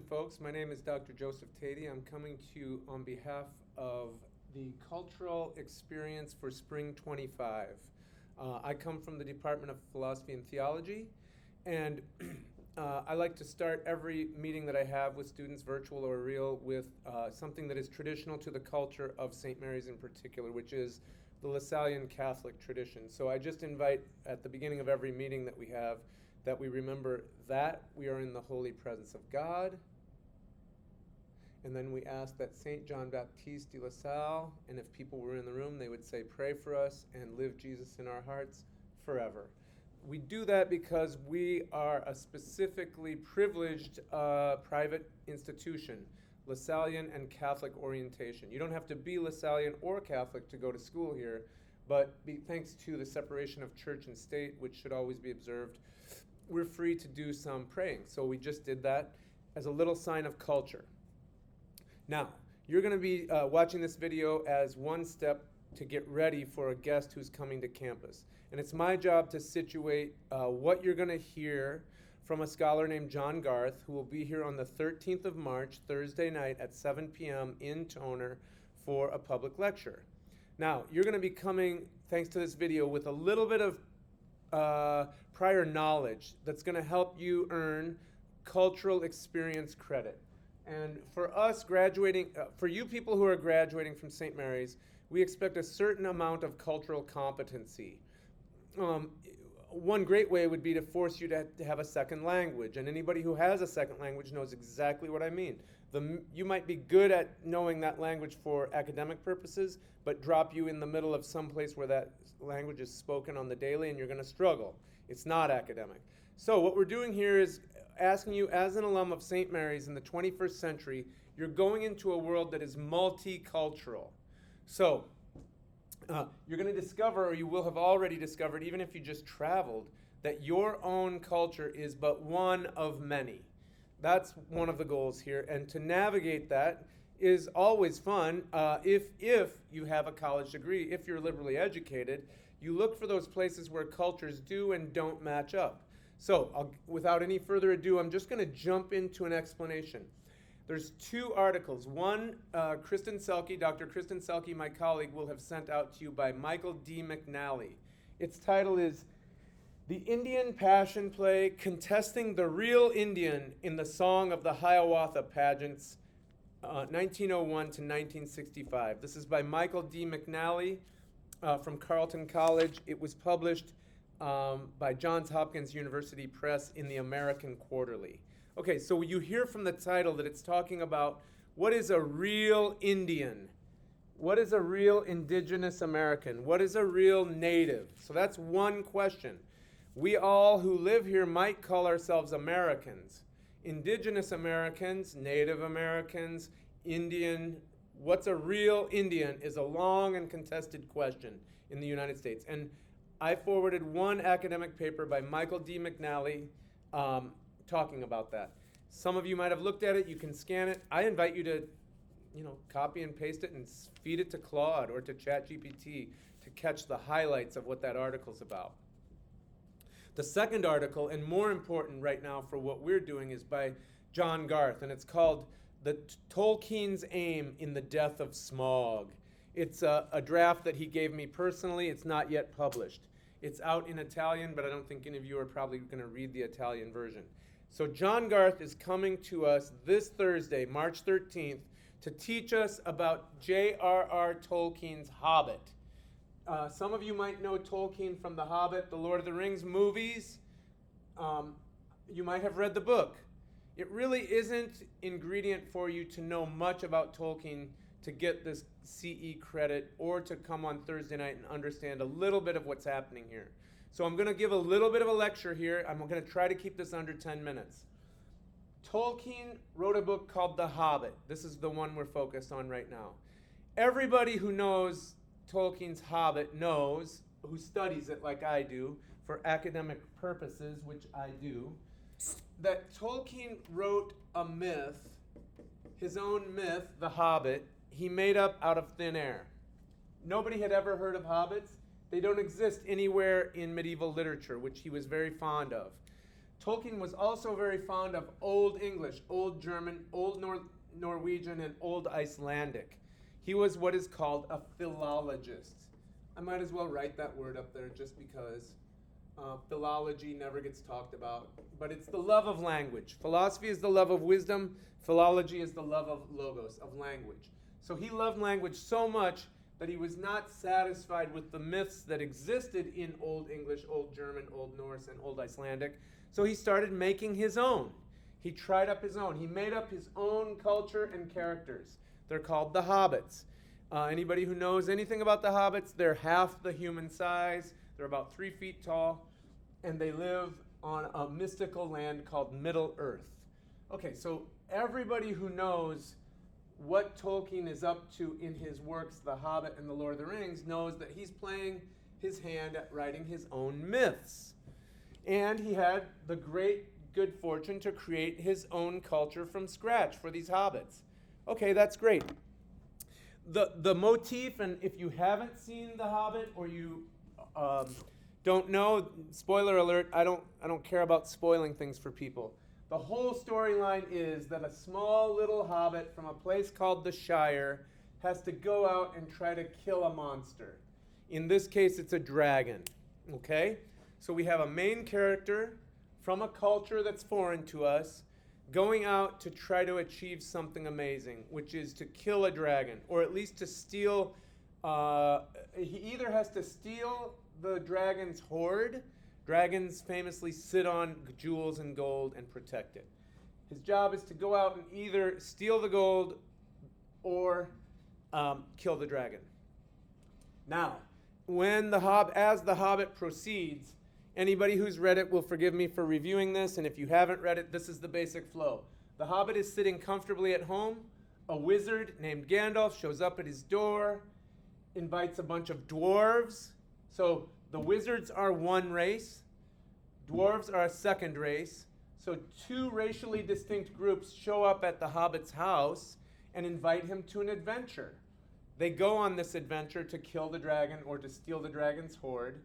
Folks. My name is Dr. Joseph Tatey. I'm coming to you on behalf of the Cultural Experience for Spring 25. I come from the Department of Philosophy and Theology, and I like to start every meeting that I have with students, virtual or real, with something that is traditional to the culture of St. Mary's in particular, which is the Lasallian Catholic tradition. So I just invite at the beginning of every meeting that we have that we remember that we are in the holy presence of God. And then we ask that St. John Baptiste de La Salle, and if people were in the room, they would say, pray for us and live Jesus in our hearts forever. We do that because we are a specifically privileged private institution, Lasallian and Catholic orientation. You don't have to be Lasallian or Catholic to go to school here, but thanks to the separation of church and state, which should always be observed, we're free to do some praying. So we just did that as a little sign of culture. Now, you're going to be watching this video as one step to get ready for a guest who's coming to campus. And it's my job to situate what you're going to hear from a scholar named John Garth, who will be here on the 13th of March, Thursday night at 7 p.m. in Toner for a public lecture. Now, you're going to be coming, thanks to this video, with a little bit of prior knowledge that's going to help you earn cultural experience credit. And for us graduating, for you people who are graduating from St. Mary's, we expect a certain amount of cultural competency. One great way would be to force you to have a second language, and anybody who has a second language knows exactly what I mean. You might be good at knowing that language for academic purposes, but drop you in the middle of some place where that language is spoken on the daily and you're going to struggle. It's not academic. So what we're doing here is asking you, as an alum of St. Mary's in the 21st century, you're going into a world that is multicultural. So you're going to discover, or you will have already discovered, even if you just traveled, that your own culture is but one of many. That's one of the goals here, and to navigate that is always fun. If you have a college degree, if you're liberally educated, you look for those places where cultures do and don't match up. So without any further ado, I'm just going to jump into an explanation. There's two articles. One, Kristen Selke, Dr. Kristen Selke, my colleague, will have sent out to you by Michael D. McNally. Its title is The Indian Passion Play Contesting the Real Indian in the Song of the Hiawatha Pageants, 1901 to 1965. This is by Michael D. McNally from Carleton College. It was published by Johns Hopkins University Press in the American Quarterly. Okay, so you hear from the title that it's talking about what is a real Indian? What is a real indigenous American? What is a real native? So that's one question. We all who live here might call ourselves Americans. Indigenous Americans, Native Americans, Indian. What's a real Indian is a long and contested question in the United States. And I forwarded one academic paper by Michael D. McNally talking about that. Some of you might have looked at it. You can scan it. I invite you to, copy and paste it and feed it to Claude or to ChatGPT to catch the highlights of what that article's about. The second article, and more important right now for what we're doing, is by John Garth, and it's called Tolkien's Aim in the Death of Smaug. It's a draft that he gave me personally. It's not yet published. It's out in Italian, but I don't think any of you are probably going to read the Italian version. So John Garth is coming to us this Thursday, March 13th, to teach us about J.R.R. Tolkien's Hobbit. Some of you might know Tolkien from The Hobbit, the Lord of the Rings movies. You might have read the book. It really isn't ingredient for you to know much about Tolkien to get this CE credit or to come on Thursday night and understand a little bit of what's happening here. So I'm going to give a little bit of a lecture here. I'm going to try to keep this under 10 minutes. Tolkien wrote a book called The Hobbit. This is the one we're focused on right now. Everybody who knows Tolkien's Hobbit knows, who studies it like I do for academic purposes, which I do, that Tolkien wrote a myth, his own myth, The Hobbit, he made up out of thin air. Nobody had ever heard of hobbits. They don't exist anywhere in medieval literature, which he was very fond of. Tolkien was also very fond of Old English, Old German, Old Norwegian, and Old Icelandic. He was what is called a philologist. I might as well write that word up there just because philology never gets talked about. But it's the love of language. Philosophy is the love of wisdom. Philology is the love of logos, of language. So he loved language so much that he was not satisfied with the myths that existed in Old English, Old German, Old Norse, and Old Icelandic. So he started making his own. He tried up his own. He made up his own culture and characters. They're called the Hobbits. Anybody who knows anything about the Hobbits, they're half the human size. They're about 3 feet tall, and they live on a mystical land called Middle-earth. Okay, so everybody who knows what Tolkien is up to in his works, The Hobbit and The Lord of the Rings, knows that he's playing his hand at writing his own myths. And he had the great good fortune to create his own culture from scratch for these hobbits. Okay, that's great. The motif, and if you haven't seen The Hobbit or you don't know, spoiler alert, I don't care about spoiling things for people. The whole storyline is that a small little hobbit from a place called the Shire has to go out and try to kill a monster. In this case, it's a dragon. Okay? So we have a main character from a culture that's foreign to us going out to try to achieve something amazing, which is to kill a dragon, or at least to steal. He either has to steal the dragon's hoard. Dragons famously sit on jewels and gold and protect it. His job is to go out and either steal the gold or kill the dragon. Now, as the Hobbit proceeds, anybody who's read it will forgive me for reviewing this, and if you haven't read it, this is the basic flow. The Hobbit is sitting comfortably at home. A wizard named Gandalf shows up at his door, invites a bunch of dwarves. So the wizards are one race. Dwarves are a second race. So 2 racially distinct groups show up at the Hobbit's house and invite him to an adventure. They go on this adventure to kill the dragon or to steal the dragon's hoard.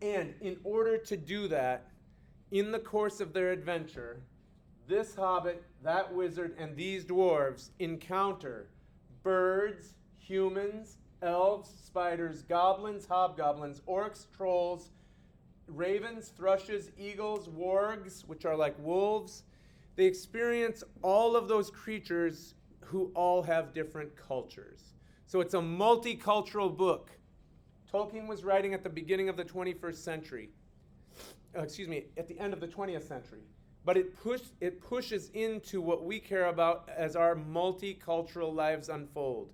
And in order to do that, in the course of their adventure, this hobbit, that wizard, and these dwarves encounter birds, humans, elves, spiders, goblins, hobgoblins, orcs, trolls, ravens, thrushes, eagles, wargs, which are like wolves. They experience all of those creatures who all have different cultures. So it's a multicultural book. Tolkien was writing at the beginning of the 21st century. At the end of the 20th century. But it pushes into what we care about as our multicultural lives unfold.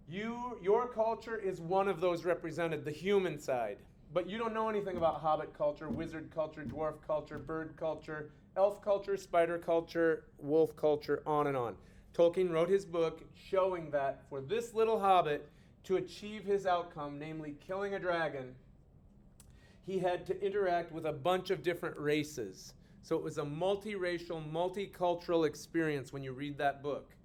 Your culture is one of those represented, the human side. But you don't know anything about hobbit culture, wizard culture, dwarf culture, bird culture, elf culture, spider culture, wolf culture, on and on. Tolkien wrote his book showing that for this little hobbit to achieve his outcome, namely killing a dragon, he had to interact with a bunch of different races. So it was a multiracial, multicultural experience when you read that book.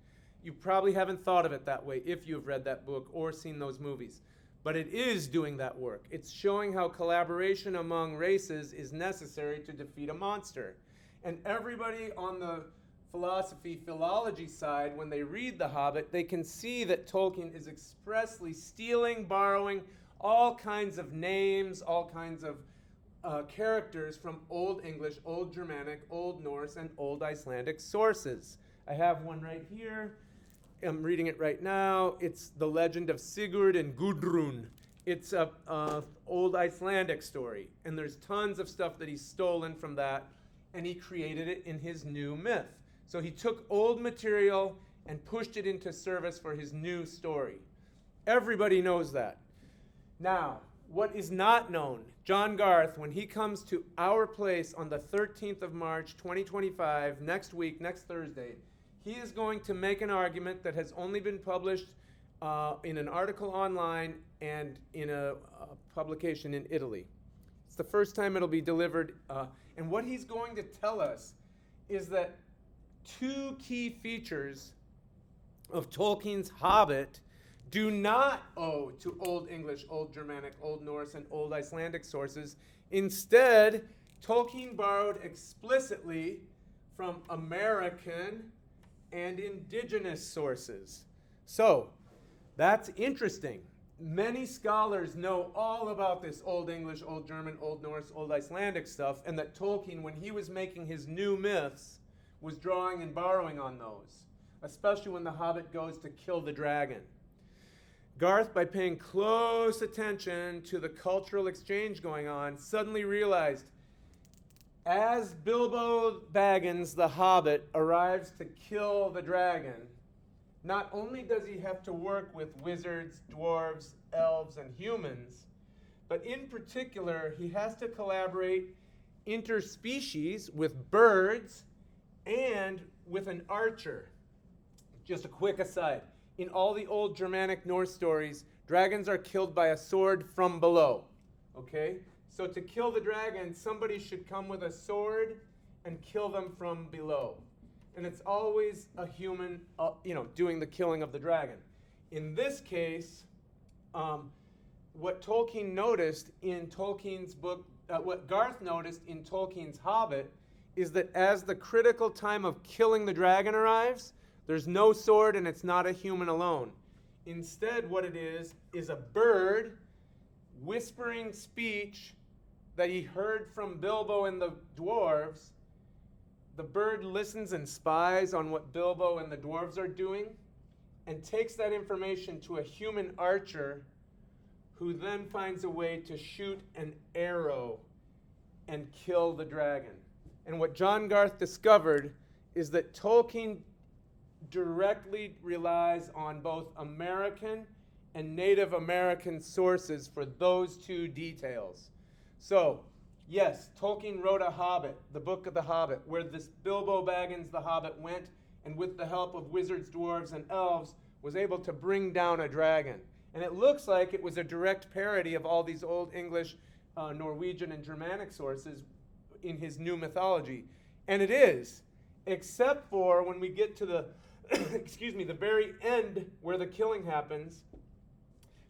You probably haven't thought of it that way if you've read that book or seen those movies. But it is doing that work. It's showing how collaboration among races is necessary to defeat a monster. And everybody on the philology side, when they read The Hobbit, they can see that Tolkien is expressly stealing, borrowing all kinds of names, all kinds of characters from Old English, Old Germanic, Old Norse, and Old Icelandic sources. I have one right here. I'm reading it right now. It's the legend of Sigurd and Gudrun. It's a old Icelandic story, and there's tons of stuff that he's stolen from that, and he created it in his new myth. So he took old material and pushed it into service for his new story. Everybody knows that. Now, what is not known, John Garth, when he comes to our place on the 13th of March, 2025, next week, next Thursday, he is going to make an argument that has only been published in an article online and in a publication in Italy. It's the first time it'll be delivered. And what he's going to tell us is that 2 key features of Tolkien's Hobbit do not owe to Old English, Old Germanic, Old Norse, and Old Icelandic sources. Instead, Tolkien borrowed explicitly from American and indigenous sources. So, that's interesting. Many scholars know all about this Old English, Old German, Old Norse, Old Icelandic stuff, and that Tolkien, when he was making his new myths, was drawing and borrowing on those, especially when the Hobbit goes to kill the dragon. Garth, by paying close attention to the cultural exchange going on, suddenly realized as Bilbo Baggins, the Hobbit, arrives to kill the dragon, not only does he have to work with wizards, dwarves, elves, and humans, but in particular, he has to collaborate interspecies with birds and with an archer. Just a quick aside. In all the old Germanic Norse stories, dragons are killed by a sword from below. Okay? So to kill the dragon, somebody should come with a sword and kill them from below. And it's always a human, doing the killing of the dragon. In this case, what Tolkien noticed in Tolkien's book, what Garth noticed in Tolkien's Hobbit, is that as the critical time of killing the dragon arrives, there's no sword and it's not a human alone. Instead, what it is a bird whispering speech that he heard from Bilbo and the dwarves. The bird listens and spies on what Bilbo and the dwarves are doing and takes that information to a human archer who then finds a way to shoot an arrow and kill the dragon. And what John Garth discovered is that Tolkien directly relies on both American and Native American sources for those two details. So, yes, Tolkien wrote a Hobbit, the Book of the Hobbit, where this Bilbo Baggins the Hobbit went and with the help of wizards, dwarves, and elves was able to bring down a dragon. And it looks like it was a direct parody of all these old English, Norwegian, and Germanic sources in his new mythology. And it is, except for when we get to the, the very end where the killing happens.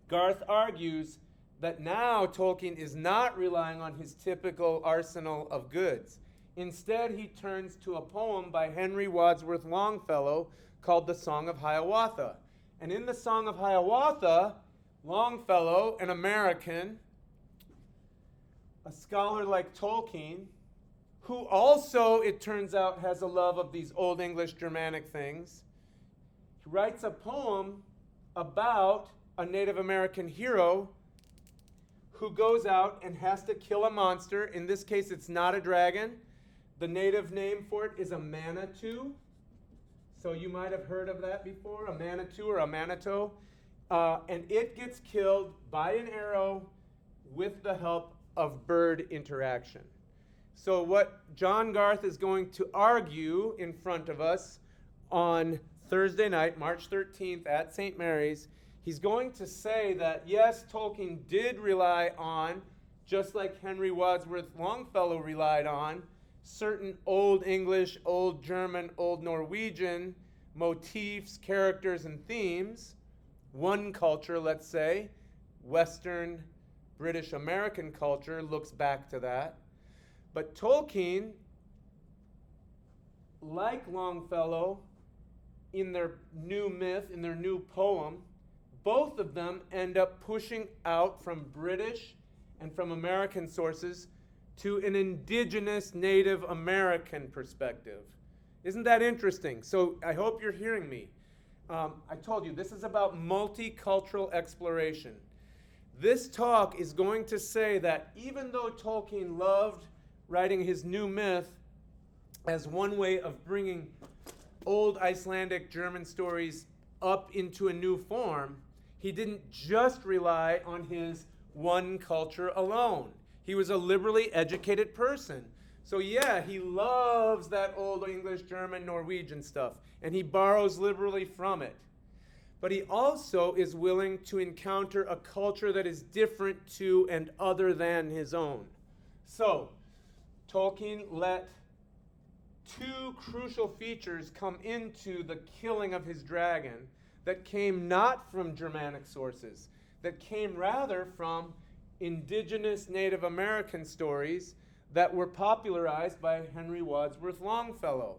Garth argues that now Tolkien is not relying on his typical arsenal of goods. Instead, he turns to a poem by Henry Wadsworth Longfellow called The Song of Hiawatha. And in the Song of Hiawatha, Longfellow, an American, a scholar like Tolkien, who also, it turns out, has a love of these Old English Germanic things, he writes a poem about a Native American hero who goes out and has to kill a monster. In this case, it's not a dragon. The native name for it is a Manitou. So you might have heard of that before, a Manitou or a Manito. And it gets killed by an arrow with the help of bird interaction. So what John Garth is going to argue in front of us on Thursday night, March 13th at St. Mary's, he's going to say that, yes, Tolkien did rely on, just like Henry Wadsworth Longfellow relied on, certain Old English, Old German, Old Norwegian motifs, characters, and themes. One culture, let's say, Western British American culture, looks back to that. But Tolkien, like Longfellow, in their new myth, in their new poem, both of them end up pushing out from British and from American sources to an indigenous Native American perspective. Isn't that interesting? So I hope you're hearing me. I told you, this is about multicultural exploration. This talk is going to say that even though Tolkien loved writing his new myth as one way of bringing old Icelandic German stories up into a new form, he didn't just rely on his one culture alone. He was a liberally educated person. So yeah, he loves that old English, German, Norwegian stuff, and he borrows liberally from it. But he also is willing to encounter a culture that is different to and other than his own. So, Tolkien let two crucial features come into the killing of his dragon that came not from Germanic sources, that came rather from indigenous Native American stories that were popularized by Henry Wadsworth Longfellow.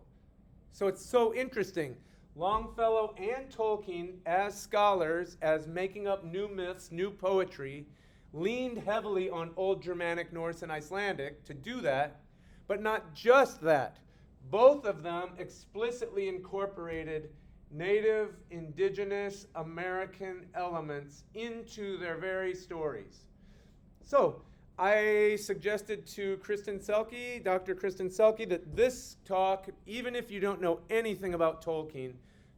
So it's so interesting. Longfellow and Tolkien, as scholars, as making up new myths, new poetry, leaned heavily on Old Germanic, Norse, and Icelandic to do that, but not just that. Both of them explicitly incorporated native, indigenous, American elements into their very stories. So I suggested to Kristen Selke, Dr. Kristen Selke, that this talk, even if you don't know anything about Tolkien,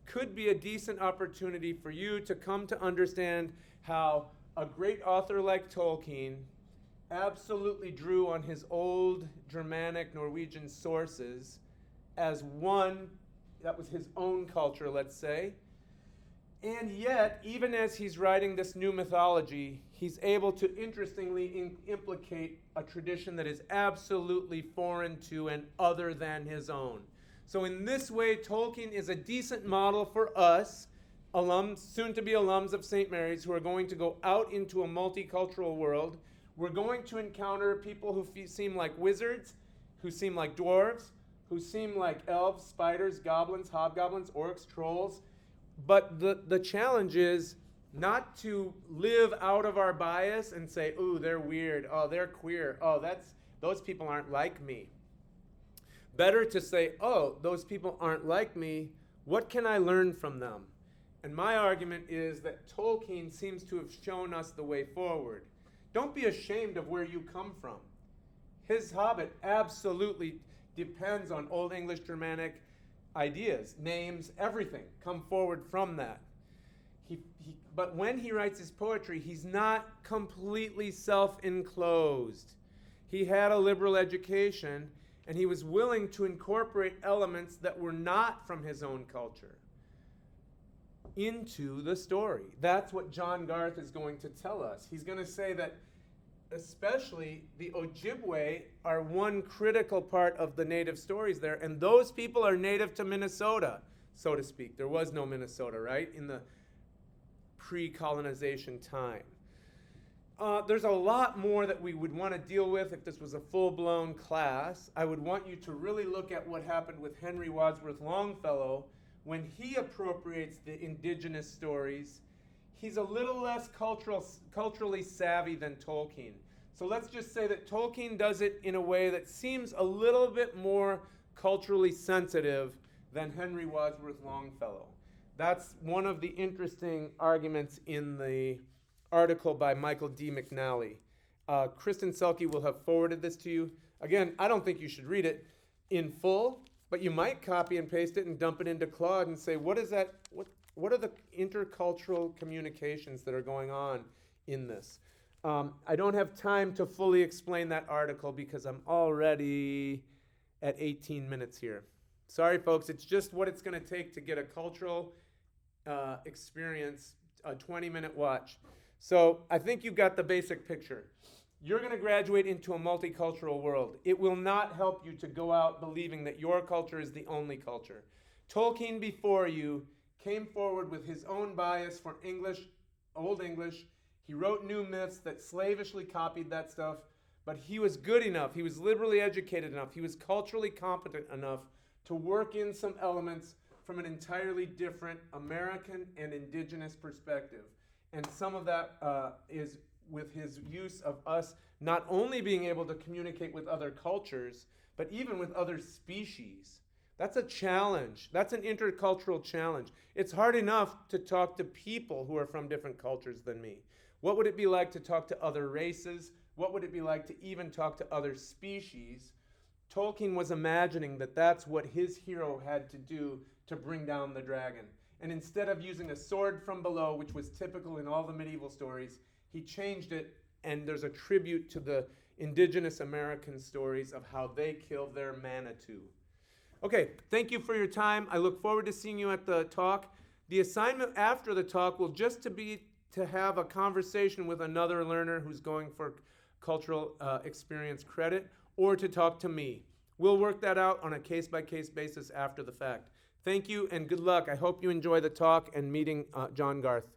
could be a decent opportunity for you to come to understand how a great author like Tolkien absolutely drew on his old Germanic, Norwegian sources as one, that was his own culture, let's say. And yet, even as he's writing this new mythology, he's able to interestingly implicate a tradition that is absolutely foreign to and other than his own. So in this way, Tolkien is a decent model for us, alums, soon-to-be alums of St. Mary's, who are going to go out into a multicultural world. We're going to encounter people who seem like wizards, who seem like dwarves, who seem like elves, spiders, goblins, hobgoblins, orcs, trolls. But the challenge is not to live out of our bias and say, ooh, they're weird, oh, they're queer, oh, those people aren't like me. Better to say, oh, those people aren't like me, what can I learn from them? And my argument is that Tolkien seems to have shown us the way forward. Don't be ashamed of where you come from. His Hobbit absolutely depends on Old English Germanic ideas, names, everything come forward from that. But when he writes his poetry, he's not completely self-enclosed. He had a liberal education, and he was willing to incorporate elements that were not from his own culture into the story. That's what John Garth is going to tell us. He's going to say that especially the Ojibwe are one critical part of the native stories there, and those people are native to Minnesota, so to speak. There was no Minnesota, right, in the pre-colonization time. There's a lot more that we would want to deal with if this was a full-blown class. I would want you to really look at what happened with Henry Wadsworth Longfellow when he appropriates the indigenous stories. He's a little less culturally savvy than Tolkien. So let's just say that Tolkien does it in a way that seems a little bit more culturally sensitive than Henry Wadsworth Longfellow. That's one of the interesting arguments in the article by Michael D. McNally. Kristen Selke will have forwarded this to you. Again, I don't think you should read it in full, but you might copy and paste it and dump it into Claude and say, what is that? What are the intercultural communications that are going on in this? I don't have time to fully explain that article because I'm already at 18 minutes here. Sorry, folks. It's just what it's going to take to get a cultural experience, a 20-minute watch. So I think you've got the basic picture. You're going to graduate into a multicultural world. It will not help you to go out believing that your culture is the only culture. Tolkien before you came forward with his own bias for English, Old English. He wrote new myths that slavishly copied that stuff, but he was good enough, he was liberally educated enough, he was culturally competent enough to work in some elements from an entirely different American and indigenous perspective. And some of that is with his use of us not only being able to communicate with other cultures, but even with other species. That's a challenge. That's an intercultural challenge. It's hard enough to talk to people who are from different cultures than me. What would it be like to talk to other races? What would it be like to even talk to other species? Tolkien was imagining that that's what his hero had to do to bring down the dragon. And instead of using a sword from below, which was typical in all the medieval stories, he changed it, and there's a tribute to the indigenous American stories of how they killed their Manitou. Okay, thank you for your time. I look forward to seeing you at the talk. The assignment after the talk will just be to have a conversation with another learner who's going for cultural experience credit, or to talk to me. We'll work that out on a case-by-case basis after the fact. Thank you and good luck. I hope you enjoy the talk and meeting John Garth.